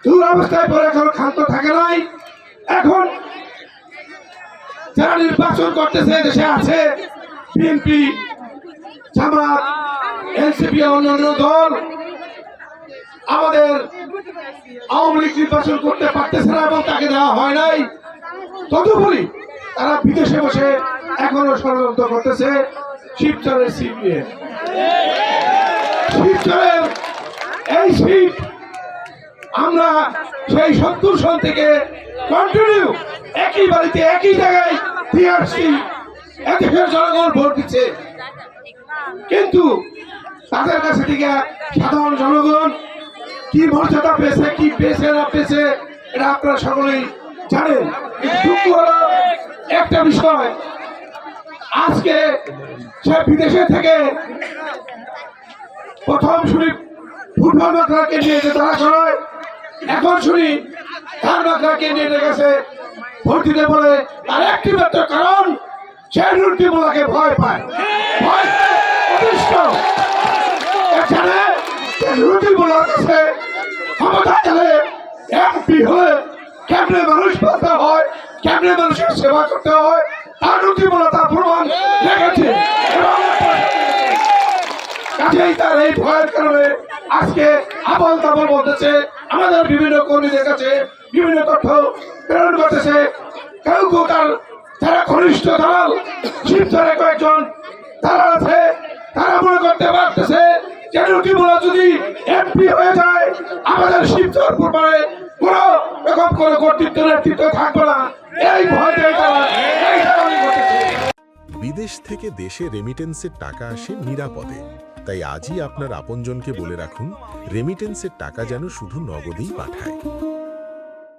দুরবস্থায় পরে এখন ক্ষান্ত থাকে নাই। এখন যারা নির্বাচন করতেছে দেশে আছে বিএনপি, জামাত, এনসিপি, অন্যান্য দল। আমাদের আওয়ামী লীগ নির্বাচন করতে পারতেছে না এবং তাকে দেওয়া হয় নাই। তদুপরি তারা বিদেশে বসে এখনো ষড়যন্ত্র করতেছে শিবচরের সিট নিয়ে। শিবচরের এই সিট আমরা সেই 70 সন থেকে কন্টিনিউ একই বাড়িতে একই জায়গায় দিয়ে আসছি। এদেশের জনগণ ভোট দিচ্ছে, কিন্তু তাদের কাছে থেকে সাধারণ জনগণ কি মর্যাদা পেয়েছে, কি পেয়েছে না পেয়েছে, এটা আপনারা সকলেই জানেন। দুঃখ হলো একটা বিষয়, আজকে সে বিদেশে থেকে প্রথম শুনি ফুটবল মাত্রাকে নিয়ে যে তারা সরায়, এখন শুনি তার মাত্রাকে নিয়ে গেছে ভোট দিতে বলে। তার একটি মাত্র কারণ সে নুরুদ্দিমুল্লাহকে ভয় পায়, ভয় অতিষ্ঠ। এখানে নুরুদ্দিমুল্লাহর কাছে ক্ষমতা গেলে এমপি হলে কেমনে মানুষ পালতে হয়, কেমনে মানুষের সেবা করতে হয়, তার নুরুদ্দিমুল্লাহ তার প্রমাণ রেখেছে। কাজেই তার এই ভয়ের কারণে আজকে আবল তাবল বলতেছে, আমাদের বিভিন্ন কর্মীদের কাছে বিভিন্ন তথ্য প্রেরণ করতেছে। কেউ কেউ তার যারা ঘনিষ্ঠ দালাল শিবচরে কয়েকজন দালাল আছে, তারা মনে করতে পারতেছে যে নুরুদ্দিমুল্লাহ যদি এমপি হয়ে যায় আমাদের শিবচর পূর্বে কোন রকম কোন কর্তৃত্ব নেতৃত্ব থাকবে না। এই ভয়টাই তারা এই কারণে ঘটেছে। বিদেশ থেকে দেশে রেমিটেন্সের টাকা আসে নিরাপদে। তাই আজই আপনার আপনজনকে বলে রাখুন, রেমিটেন্সের টাকা যেন শুধু নগদেই পাঠায়।